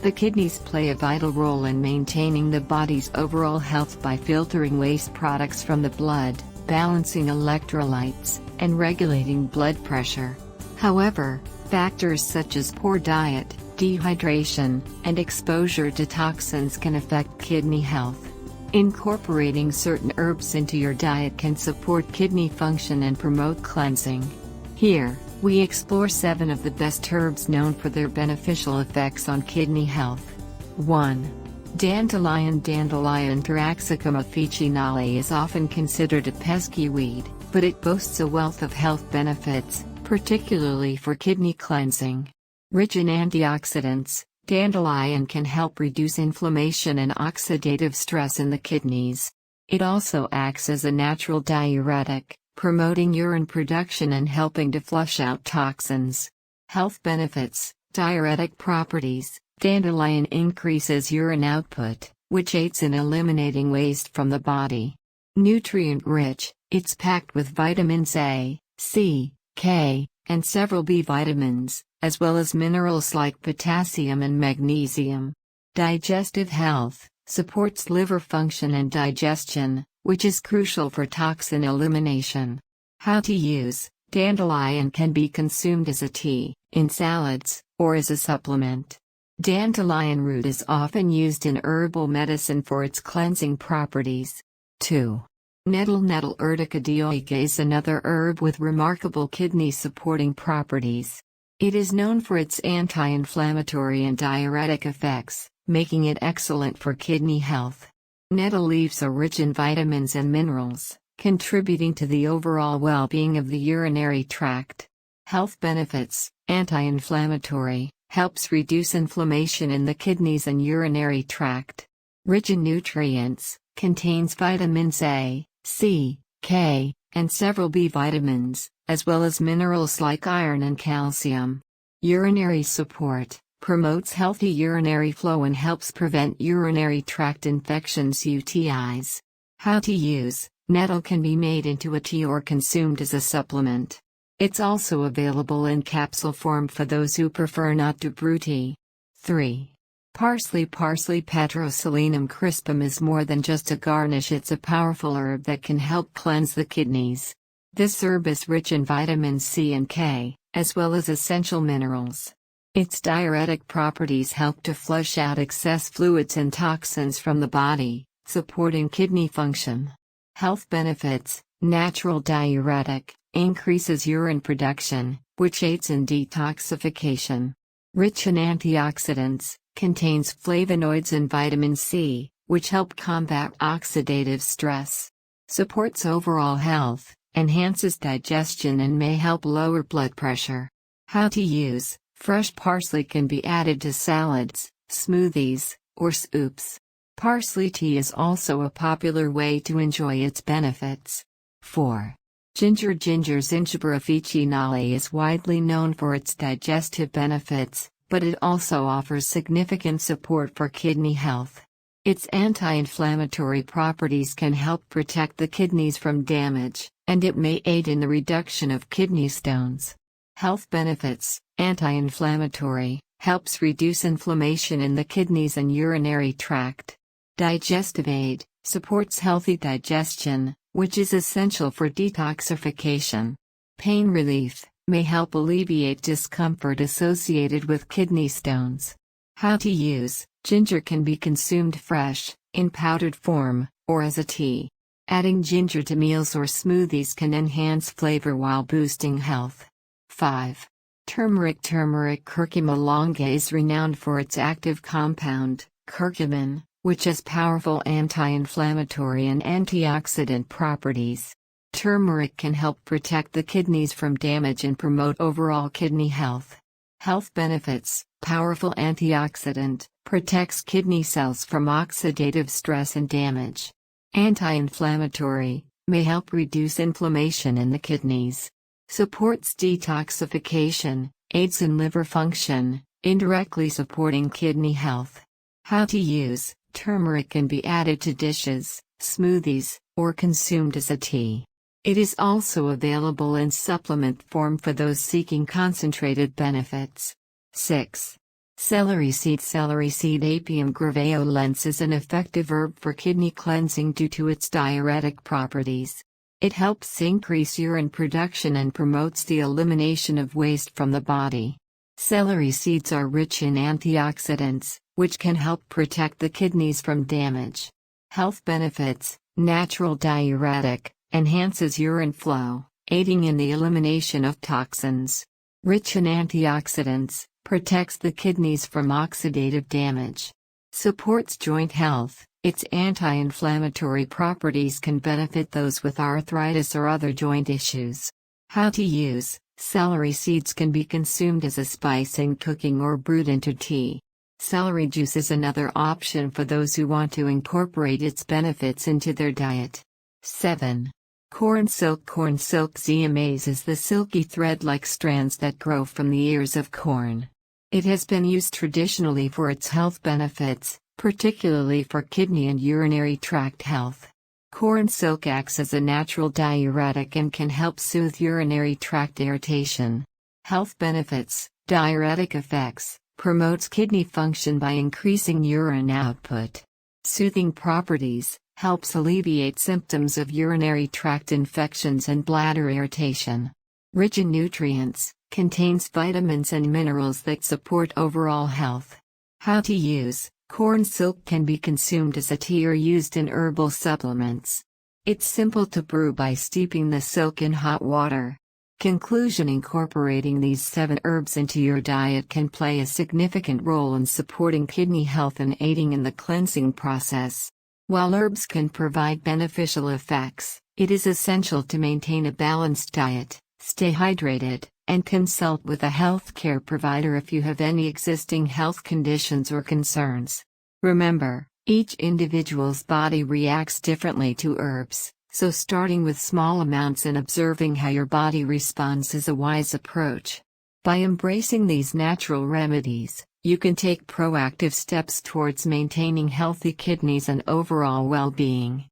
The kidneys play a vital role in maintaining the body's overall health by filtering waste products from the blood, balancing electrolytes, and regulating blood pressure. However, factors such as poor diet, dehydration, and exposure to toxins can affect kidney health. Incorporating certain herbs into your diet can support kidney function and promote cleansing. Here, we explore 7 of the best herbs known for their beneficial effects on kidney health. 1. Dandelion. Dandelion Taraxacum officinale is often considered a pesky weed, but it boasts a wealth of health benefits, particularly for kidney cleansing. Rich in antioxidants, dandelion can help reduce inflammation and oxidative stress in the kidneys. It also acts as a natural diuretic, promoting urine production and helping to flush out toxins. Health benefits. Diuretic properties. Dandelion increases urine output, which aids in eliminating waste from the body. Nutrient-rich, it's packed with vitamins A, C, K, and several B vitamins, as well as minerals like potassium and magnesium. Digestive health, supports liver function and digestion, which is crucial for toxin elimination. How to use. Dandelion can be consumed as a tea, in salads, or as a supplement. Dandelion root is often used in herbal medicine for its cleansing properties. 2. Nettle. Nettle Urtica dioica is another herb with remarkable kidney-supporting properties. It is known for its anti-inflammatory and diuretic effects, making it excellent for kidney health. Nettle leaves are rich in vitamins and minerals, contributing to the overall well-being of the urinary tract. Health benefits. Anti-inflammatory, helps reduce inflammation in the kidneys and urinary tract. Rich in nutrients, contains vitamins A, C, K, and several B vitamins, as well as minerals like iron and calcium. Urinary support, promotes healthy urinary flow and helps prevent urinary tract infections (UTIs). How to use. Nettle can be made into a tea or consumed as a supplement. It's also available in capsule form for those who prefer not to brew tea. 3. Parsley. Parsley Petroselinum crispum is more than just a garnish, it's a powerful herb that can help cleanse the kidneys. This herb is rich in vitamins C and K, as well as essential minerals. Its diuretic properties help to flush out excess fluids and toxins from the body, supporting kidney function. Health benefits. Natural diuretic, increases urine production, which aids in detoxification. Rich in antioxidants, contains flavonoids and vitamin C, which help combat oxidative stress. Supports overall health, enhances digestion and may help lower blood pressure. How to use. Fresh parsley can be added to salads, smoothies, or soups. Parsley tea is also a popular way to enjoy its benefits. 4. Ginger. Ginger. Zingiber officinale is widely known for its digestive benefits, but it also offers significant support for kidney health. Its anti-inflammatory properties can help protect the kidneys from damage, and it may aid in the reduction of kidney stones. Health benefits. Anti-inflammatory, helps reduce inflammation in the kidneys and urinary tract. Digestive aid, supports healthy digestion, which is essential for detoxification. Pain relief, may help alleviate discomfort associated with kidney stones. How to use. Ginger can be consumed fresh, in powdered form, or as a tea. Adding ginger to meals or smoothies can enhance flavor while boosting health. 5. Turmeric. Turmeric. Curcuma longa is renowned for its active compound, curcumin, which has powerful anti-inflammatory and antioxidant properties. Turmeric can help protect the kidneys from damage and promote overall kidney health. Health benefits. Powerful antioxidant, protects kidney cells from oxidative stress and damage. Anti-inflammatory, may help reduce inflammation in the kidneys. Supports detoxification, aids in liver function, indirectly supporting kidney health. How to use. Turmeric can be added to dishes, smoothies, or consumed as a tea. It is also available in supplement form for those seeking concentrated benefits. 6. Celery seed Apium graveolens is an effective herb for kidney cleansing due to its diuretic properties. It helps increase urine production and promotes the elimination of waste from the body. Celery seeds are rich in antioxidants, which can help protect the kidneys from damage. Health benefits: natural diuretic, enhances urine flow, aiding in the elimination of toxins. Rich in antioxidants, protects the kidneys from oxidative damage. Supports joint health, its anti-inflammatory properties can benefit those with arthritis or other joint issues. How to use: celery seeds can be consumed as a spice in cooking or brewed into tea. Celery juice is another option for those who want to incorporate its benefits into their diet. 7. Corn silk ZMAs is the silky thread-like strands that grow from the ears of corn. It has been used traditionally for its health benefits, particularly for kidney and urinary tract health. Corn silk acts as a natural diuretic and can help soothe urinary tract irritation. Health benefits: diuretic effects, promotes kidney function by increasing urine output. Soothing properties, helps alleviate symptoms of urinary tract infections and bladder irritation. Rich in nutrients, contains vitamins and minerals that support overall health. How to use: corn silk can be consumed as a tea or used in herbal supplements. It's simple to brew by steeping the silk in hot water. Conclusion: incorporating these 7 herbs into your diet can play a significant role in supporting kidney health and aiding in the cleansing process. While herbs can provide beneficial effects, it is essential to maintain a balanced diet, stay hydrated, and consult with a healthcare provider if you have any existing health conditions or concerns. Remember, each individual's body reacts differently to herbs, so starting with small amounts and observing how your body responds is a wise approach. By embracing these natural remedies, you can take proactive steps towards maintaining healthy kidneys and overall well-being.